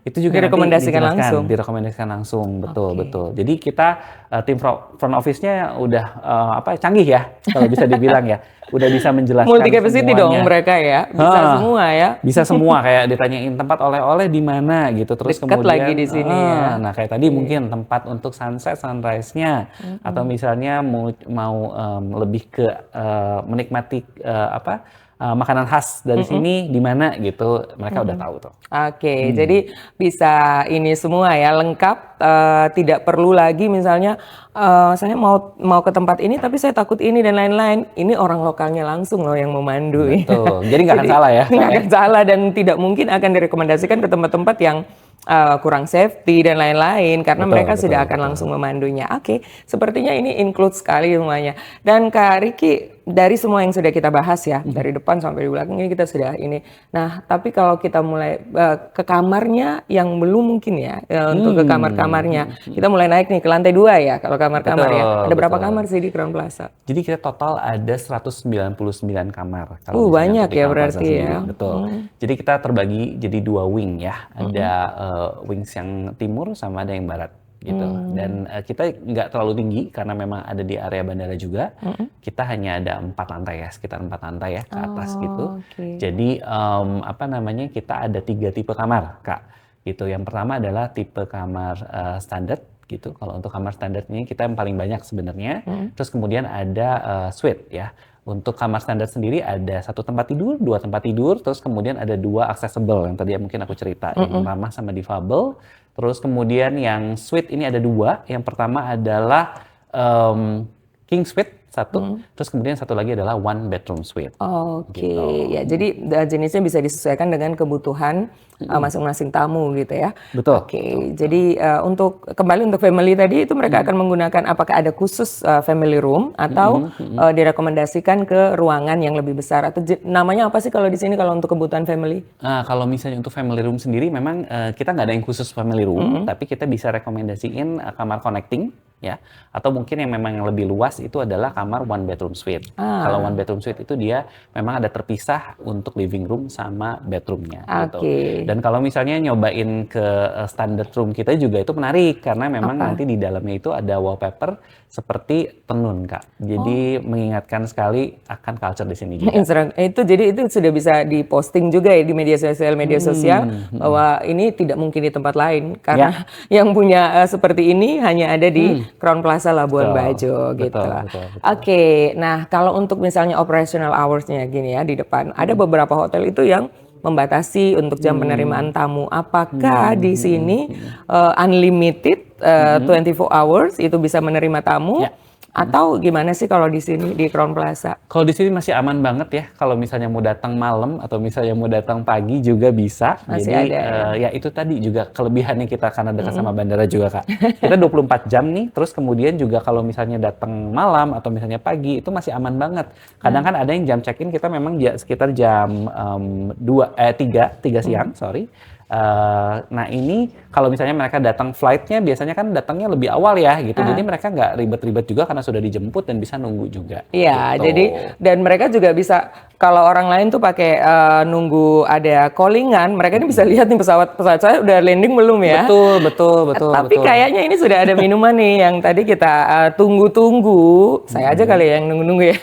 Speaker 2: itu juga
Speaker 1: Direkomendasikan
Speaker 2: nanti
Speaker 1: langsung.
Speaker 2: direkomendasikan langsung, betul. Jadi kita tim front office-nya udah apa canggih ya kalau bisa dibilang ya, udah bisa menjelaskan
Speaker 1: Multi capacity
Speaker 2: semuanya.
Speaker 1: dong mereka ya, bisa semua ya.
Speaker 2: Bisa semua, kayak ditanyain tempat oleh-oleh di mana gitu, terus
Speaker 1: Dekat
Speaker 2: kemudian
Speaker 1: lagi di sini ya.
Speaker 2: nah kayak tadi mungkin tempat untuk sunset sunrise-nya, atau misalnya mau lebih ke menikmati makanan khas dari sini di mana gitu, mereka udah tahu tuh.
Speaker 1: Oke, jadi bisa ini semua ya, lengkap, tidak perlu lagi misalnya saya mau ke tempat ini tapi saya takut ini dan lain-lain. Ini orang lokalnya langsung loh yang memandu.
Speaker 2: Betul. Jadi nggak akan salah ya.
Speaker 1: Nggak akan salah dan tidak mungkin akan direkomendasikan ke tempat-tempat yang kurang safety dan lain-lain karena mereka sudah akan langsung memandunya. Oke, sepertinya ini include sekali semuanya. Dan Kak Riki, dari semua yang sudah kita bahas ya, dari depan sampai di belakang ini kita sudah ini. Nah, tapi kalau kita mulai ke kamarnya yang belum mungkin ya, untuk ke kamar-kamarnya. Kita mulai naik nih ke lantai 2 ya, kalau kamar-kamar ya. Ada berapa kamar sih di Crown Plaza?
Speaker 2: Jadi kita total ada 199 kamar.
Speaker 1: Banyak
Speaker 2: di
Speaker 1: ya
Speaker 2: Crown
Speaker 1: berarti
Speaker 2: Plaza sendiri.
Speaker 1: ya.
Speaker 2: Betul. Jadi kita terbagi jadi 2 wing ya. Ada wings yang timur sama ada yang barat gitu. Dan kita nggak terlalu tinggi karena memang ada di area bandara juga. Kita hanya ada 4 lantai ya, sekitar 4 lantai ya ke atas gitu. Jadi kita ada 3 tipe kamar, Kak. Gitu. Yang pertama adalah tipe kamar standar gitu. Kalau untuk kamar standar ini kita yang paling banyak sebenarnya. Terus kemudian ada suite ya. Untuk kamar standar sendiri ada 1 tempat tidur, 2 tempat tidur, terus kemudian ada 2 accessible yang tadi mungkin aku cerita, yang ramah sama difabel. Terus kemudian yang suite ini ada 2. Yang pertama adalah king suite 1, terus kemudian satu lagi adalah 1 bedroom suite.
Speaker 1: Oke, ya jadi jenisnya bisa disesuaikan dengan kebutuhan masing-masing tamu gitu ya.
Speaker 2: Betul.
Speaker 1: Oke, jadi untuk kembali untuk family tadi itu mereka akan menggunakan apakah ada khusus family room atau direkomendasikan ke ruangan yang lebih besar atau namanya apa sih kalau di sini kalau untuk kebutuhan family?
Speaker 2: Nah, kalau misalnya untuk family room sendiri memang kita nggak ada yang khusus family room, tapi kita bisa rekomendasiin kamar connecting ya, atau mungkin yang memang yang lebih luas itu adalah kamar 1 bedroom suite. Kalau 1 bedroom suite itu dia memang ada terpisah untuk living room sama bedroomnya gitu. Dan kalau misalnya nyobain ke standard room kita juga itu menarik karena memang nanti di dalamnya itu ada wallpaper seperti tenun, Kak. Jadi mengingatkan sekali akan culture di sini juga.
Speaker 1: Itu sudah bisa diposting juga ya di media sosial bahwa ini tidak mungkin di tempat lain karena yang punya seperti ini hanya ada di Crown Plaza Labuan Bajo gitu.
Speaker 2: Betul.
Speaker 1: Oke, nah kalau untuk misalnya operational hours-nya gini ya di depan, ada beberapa hotel itu yang membatasi untuk jam penerimaan tamu. Apakah di sini unlimited 24 hours itu bisa menerima tamu? Atau gimana sih kalau di sini di Crown Plaza?
Speaker 2: Kalau di sini masih aman banget ya. Kalau misalnya mau datang malam atau misalnya mau datang pagi juga bisa.
Speaker 1: Masih
Speaker 2: Jadi
Speaker 1: ada
Speaker 2: ya itu tadi juga kelebihannya kita karena dekat sama bandara juga Kak. Kita 24 jam nih. Terus kemudian juga kalau misalnya datang malam atau misalnya pagi itu masih aman banget. Kadang kan ada yang jam check-in kita memang sekitar jam 3 siang, sorry. Nah ini kalau misalnya mereka datang flightnya biasanya kan datangnya lebih awal ya gitu, jadi mereka nggak ribet-ribet juga karena sudah dijemput dan bisa nunggu juga.
Speaker 1: Iya,
Speaker 2: gitu.
Speaker 1: jadi dan mereka juga bisa kalau orang lain tuh pakai nunggu ada callingan, mereka ini bisa lihat nih pesawat saya udah landing belum ya?
Speaker 2: Betul.
Speaker 1: Tapi kayaknya ini sudah ada minuman nih yang tadi kita tunggu-tunggu. Saya aja kali ya yang nunggu-nunggu ya.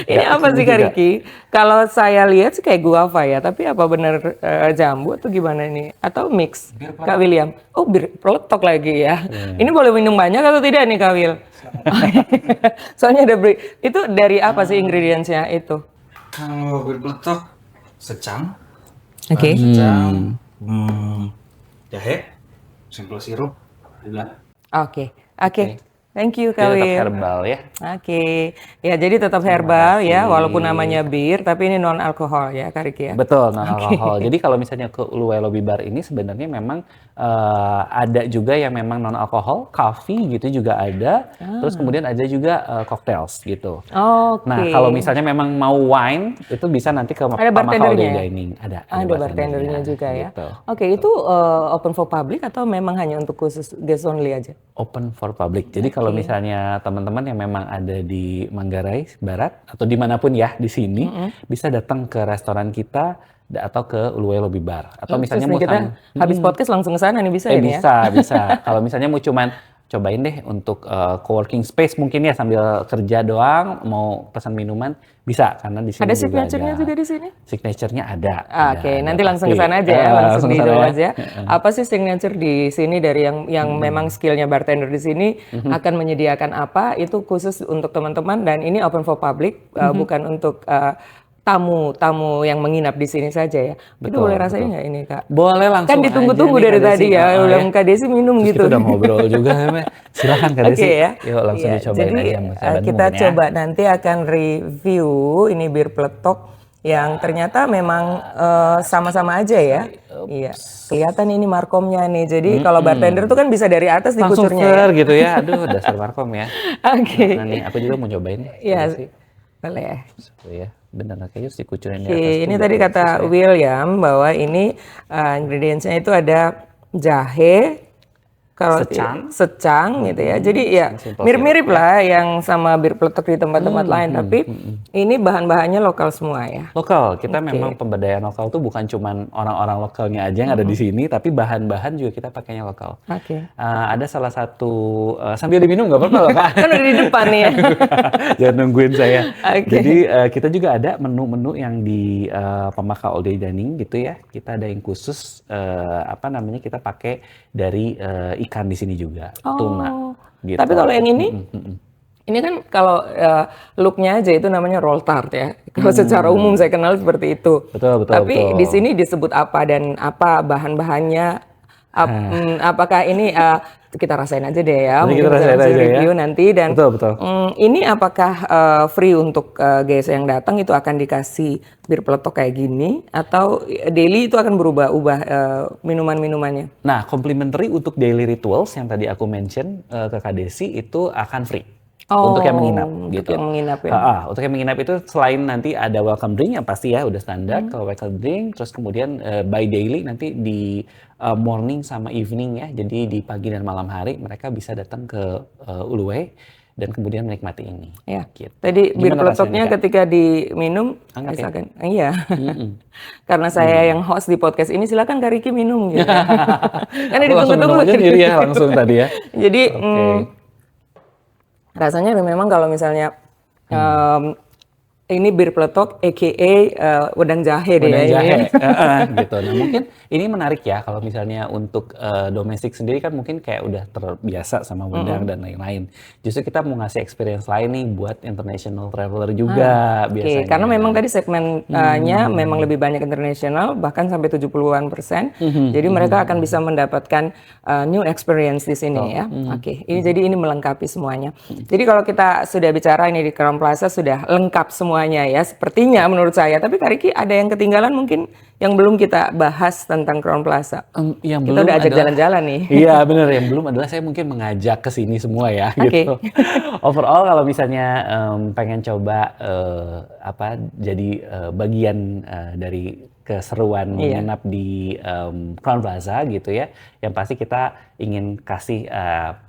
Speaker 1: Ini
Speaker 2: Ya,
Speaker 1: apa sih Kak
Speaker 2: juga.
Speaker 1: Riki? Kalau saya lihat sih kayak guava ya, tapi apa benar jambu atau gimana nih? Atau mix? Kak William? Oh, bir peletok lagi ya. Ini boleh minum banyak atau tidak nih Kak Wil? Soalnya ada itu dari apa sih ingredients-nya itu?
Speaker 3: Kalau bir peletok secang,
Speaker 1: Oke.
Speaker 3: secang, jahe, simple sirup, udah.
Speaker 1: Oke. Thank you Kak
Speaker 2: Dia tetap
Speaker 1: Wil.
Speaker 2: herbal ya.
Speaker 1: Oke, ya jadi tetap herbal ya, walaupun namanya bir, tapi ini non alkohol ya, Kak Riki ya.
Speaker 2: Betul, non alkohol. Jadi kalau misalnya ke Uluwai Lobby Bar ini sebenarnya memang ada juga yang memang non alkohol, coffee gitu juga ada. Terus kemudian ada juga cocktails gitu.
Speaker 1: Oke.
Speaker 2: Nah, kalau misalnya memang mau wine itu bisa nanti ke
Speaker 1: Ada
Speaker 2: Pamaka
Speaker 1: bartendernya
Speaker 2: Holiday
Speaker 1: ya?
Speaker 2: Dining. Ada
Speaker 1: Ada bartendernya juga ya.
Speaker 2: gitu.
Speaker 1: Oke, itu open for public atau memang hanya untuk khusus guest only aja?
Speaker 2: Open for public. Jadi kalau misalnya teman-teman yang memang ada di Manggarai Barat atau dimanapun ya di sini bisa datang ke restoran kita atau ke Uluwai Lobby Bar atau misalnya
Speaker 1: Terus nih
Speaker 2: mau
Speaker 1: kita habis podcast langsung ke sana nih bisa ya?
Speaker 2: bisa. Kalau misalnya mau cuman cobain deh untuk co-working space mungkin ya sambil kerja doang mau pesan minuman bisa karena di sini
Speaker 1: Ada
Speaker 2: juga
Speaker 1: signature-nya juga di sini?
Speaker 2: Signature-nya ada.
Speaker 1: Oke, nanti
Speaker 2: ada
Speaker 1: langsung ke
Speaker 2: pasti.
Speaker 1: sana aja ya, langsung di
Speaker 2: sana
Speaker 1: itu
Speaker 2: ya.
Speaker 1: aja. Apa sih signature di sini dari yang memang skillnya bartender di sini akan menyediakan apa? Itu khusus untuk teman-teman dan ini open for public, bukan untuk tamu-tamu yang menginap di sini saja ya. Itu boleh rasain nggak ini Kak?
Speaker 2: Boleh langsung
Speaker 1: Kan ditunggu-tunggu
Speaker 2: aja nih,
Speaker 1: dari
Speaker 2: Kak
Speaker 1: tadi
Speaker 2: Desi.
Speaker 1: ya,
Speaker 2: Oh,
Speaker 1: udah Kak Desi minum
Speaker 2: Terus
Speaker 1: gitu.
Speaker 2: kita udah ngobrol juga ya. Silakan Kak Desi.
Speaker 1: Oke ya.
Speaker 2: Yuk langsung
Speaker 1: Iya,
Speaker 2: dicobain
Speaker 1: jadi,
Speaker 2: aja Mas. Saya bantu
Speaker 1: kita
Speaker 2: mungkin ya.
Speaker 1: coba nanti akan review ini bir peletok yang ternyata memang sama-sama aja ya. Iya. Kelihatan ini markomnya nih. Jadi kalau bartender tuh kan bisa dari atas
Speaker 2: Langsung
Speaker 1: dikucurnya ya.
Speaker 2: fair gitu ya. Aduh dasar Markom ya.
Speaker 1: Oke.
Speaker 2: Nah nih aku juga mau cobain.
Speaker 1: Iya.
Speaker 2: Kak Desi.
Speaker 1: Boleh.
Speaker 2: Tuh ya. Bener kayaknya harus dikucurin di
Speaker 1: Oke,
Speaker 2: atas.
Speaker 1: ini
Speaker 2: tuh
Speaker 1: tadi
Speaker 2: biar
Speaker 1: kata
Speaker 2: bagus ya.
Speaker 1: William bahwa ini ingredientsnya itu ada jahe, kalau secang gitu ya. Jadi ya
Speaker 2: simple
Speaker 1: mirip-mirip lah yang sama bir peletok di tempat-tempat lain, tapi ini bahan-bahannya lokal semua ya.
Speaker 2: Lokal, kita memang pemberdayaan lokal tuh bukan cuman orang-orang lokalnya aja yang ada di sini, tapi bahan-bahan juga kita pakainya lokal.
Speaker 1: Oke.
Speaker 2: Ada salah satu sambil diminum nggak apa-apa loh Kak.
Speaker 1: Kan udah di depan nih ya.
Speaker 2: Jangan nungguin saya.
Speaker 1: Oke.
Speaker 2: Jadi kita juga ada menu-menu yang di Pamaka All Day Dining gitu ya. Kita ada yang khusus kita pakai dari ikan di sini juga, tuna. Gitu.
Speaker 1: Tapi kalau yang ini kan kalau looknya aja itu namanya roll tart ya. Kalau secara umum saya kenal seperti itu.
Speaker 2: Betul.
Speaker 1: Tapi di sini disebut apa dan apa bahan-bahannya? Apakah ini kita rasain aja deh ya.
Speaker 2: Nanti
Speaker 1: Mungkin
Speaker 2: kita rasain
Speaker 1: langsung
Speaker 2: aja ya.
Speaker 1: review nanti dan
Speaker 2: Betul.
Speaker 1: ini apakah free untuk guys yang datang itu akan dikasih bir peletok kayak gini atau daily itu akan berubah-ubah minuman-minumannya?
Speaker 2: Nah, complimentary untuk daily rituals yang tadi aku mention ke Kak Desi itu akan free. Untuk yang menginap
Speaker 1: Untuk
Speaker 2: gitu.
Speaker 1: yang menginap ya.
Speaker 2: Untuk yang menginap itu selain nanti ada welcome drink yang pasti ya udah standar kalau welcome drink, terus kemudian by daily nanti di morning sama evening ya. Jadi di pagi dan malam hari mereka bisa datang ke Uluwai dan kemudian menikmati ini.
Speaker 1: Ya.
Speaker 2: Gitu.
Speaker 1: Tadi bir
Speaker 2: Gimana
Speaker 1: peletoknya
Speaker 2: rasanya, Kak?
Speaker 1: ketika diminum,
Speaker 2: Hangat ya?
Speaker 1: misalkan, iya. Karena saya yang host di podcast ini, silakan Kak Riki minum gitu. Karena
Speaker 2: Aku langsung minum
Speaker 1: ditunggu-tunggu.
Speaker 2: aja sendiri ya langsung tadi ya.
Speaker 1: Jadi
Speaker 2: Oke.
Speaker 1: rasanya memang kalau misalnya ini bir peletok, aka wedang jahe deh
Speaker 2: Wedang
Speaker 1: ya
Speaker 2: jahe,
Speaker 1: ini.
Speaker 2: gitu. Nah mungkin ini menarik ya kalau misalnya untuk domestik sendiri kan mungkin kayak udah terbiasa sama wedang dan lain-lain. Justru kita mau ngasih experience lain nih buat international traveler juga
Speaker 1: Oke,
Speaker 2: biasanya.
Speaker 1: karena memang tadi segmennya memang lebih banyak internasional, bahkan sampai 70-an%. Jadi mereka akan bisa mendapatkan new experience di sini ya. Oke, ini melengkapi semuanya. Jadi kalau kita sudah bicara ini di Crown Plaza sudah lengkap semuanya ya, sepertinya menurut saya. Tapi Kak Riki ada yang ketinggalan mungkin yang belum kita bahas tentang Crown Plaza.
Speaker 2: Yang
Speaker 1: Kita
Speaker 2: belum
Speaker 1: udah ajak
Speaker 2: adalah
Speaker 1: jalan-jalan nih.
Speaker 2: Iya bener, yang belum adalah saya mungkin mengajak ke sini semua ya
Speaker 1: Oke.
Speaker 2: gitu. Overall kalau misalnya pengen coba jadi bagian dari keseruan
Speaker 1: Iya.
Speaker 2: menginap di Crown Plaza gitu ya, yang pasti kita ingin kasih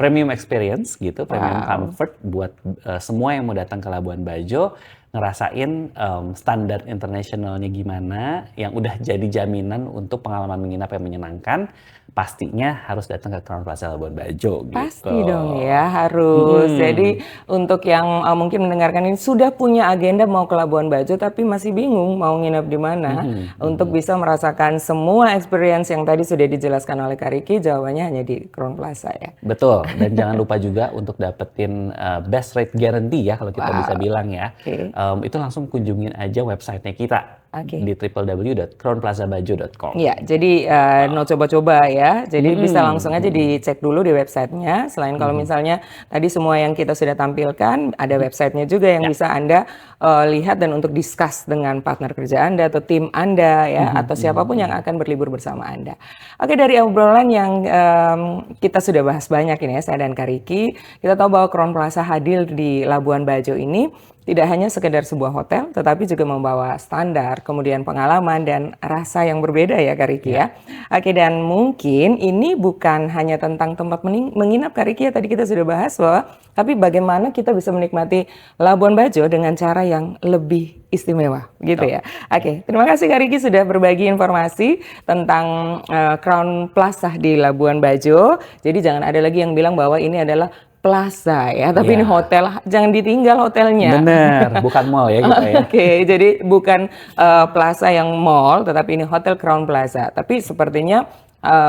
Speaker 2: premium experience gitu, premium comfort buat semua yang mau datang ke Labuan Bajo ngerasain standar internasionalnya gimana, yang udah jadi jaminan untuk pengalaman menginap yang menyenangkan, pastinya harus datang ke Crown Plaza Labuan Bajo gitu.
Speaker 1: Pasti dong ya, harus. Jadi untuk yang mungkin mendengarkan ini sudah punya agenda mau ke Labuan Bajo tapi masih bingung mau nginep di mana, untuk bisa merasakan semua experience yang tadi sudah dijelaskan oleh Kak Riki, jawabannya hanya di Crown Plaza ya.
Speaker 2: Betul, dan jangan lupa juga untuk dapetin best rate guarantee ya kalau kita bisa bilang ya.
Speaker 1: Oke.
Speaker 2: Itu langsung kunjungin aja websitenya kita
Speaker 1: Oke.
Speaker 2: di www.crownplazabajo.com.
Speaker 1: Ya, jadi no coba-coba ya. Jadi bisa langsung aja dicek dulu di websitenya. Selain kalau misalnya tadi semua yang kita sudah tampilkan, ada websitenya juga yang bisa Anda lihat dan untuk discuss dengan partner kerja Anda atau tim Anda ya, atau siapapun yang akan berlibur bersama Anda. Oke, dari obrolan yang kita sudah bahas banyak ini ya, saya dan Kak Riki, kita tahu bahwa Crown Plaza hadir di Labuan Bajo ini tidak hanya sekedar sebuah hotel, tetapi juga membawa standar, kemudian pengalaman dan rasa yang berbeda ya Kak Riki ya. Oke, dan mungkin ini bukan hanya tentang tempat menginap Kak Riki ya, tadi kita sudah bahas bahwa, tapi bagaimana kita bisa menikmati Labuan Bajo dengan cara yang lebih istimewa gitu ya. Oke, terima kasih Kak Riki sudah berbagi informasi tentang Crown Plaza di Labuan Bajo. Jadi jangan ada lagi yang bilang bahwa ini adalah plaza ya, tapi ini hotel, jangan ditinggal hotelnya.
Speaker 2: Bener, bukan mall ya gitu ya.
Speaker 1: Oke, jadi bukan plaza yang mall, tetapi ini Hotel Crown Plaza. Tapi sepertinya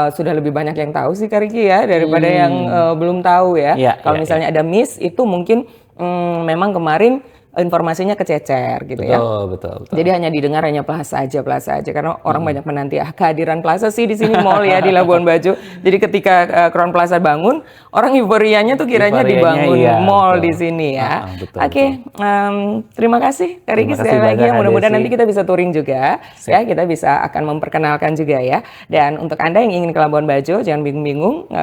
Speaker 1: sudah lebih banyak yang tahu sih Kak Riki ya, daripada yang belum tahu ya.
Speaker 2: Iya,
Speaker 1: Kalau
Speaker 2: iya,
Speaker 1: misalnya ada miss, itu mungkin memang kemarin informasinya kececer gitu ya.
Speaker 2: Betul.
Speaker 1: Jadi hanya didengar hanya plaza aja karena orang banyak menanti kehadiran plaza sih di sini mall ya di Labuan Bajo. Jadi ketika Crown Plaza bangun, orang euforianya tuh kiranya
Speaker 2: Euforianya
Speaker 1: dibangun
Speaker 2: iya,
Speaker 1: mall
Speaker 2: betul.
Speaker 1: di sini ya.
Speaker 2: Betul,
Speaker 1: Oke, terima kasih Kak Riki
Speaker 2: Terima
Speaker 1: sekali
Speaker 2: kasih
Speaker 1: lagi.
Speaker 2: banyak,
Speaker 1: Mudah-mudahan
Speaker 2: Kak
Speaker 1: nanti
Speaker 2: Desi.
Speaker 1: kita bisa touring juga ya. Kita bisa akan memperkenalkan juga ya. Dan untuk Anda yang ingin ke Labuan Bajo, jangan bingung-bingung.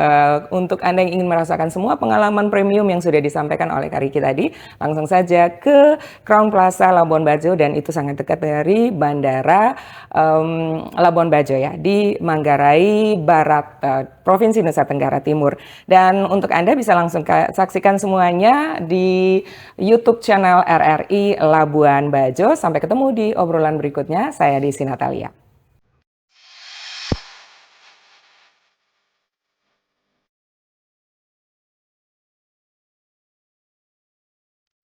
Speaker 1: Untuk Anda yang ingin merasakan semua pengalaman premium yang sudah disampaikan oleh Kak Riki tadi, langsung saja ke Crown Plaza Labuan Bajo, dan itu sangat dekat dari Bandara Labuan Bajo ya, di Manggarai Barat, Provinsi Nusa Tenggara Timur. Dan untuk Anda bisa langsung saksikan semuanya di YouTube channel RRI Labuan Bajo. Sampai ketemu di obrolan berikutnya. Saya Desi Natalia.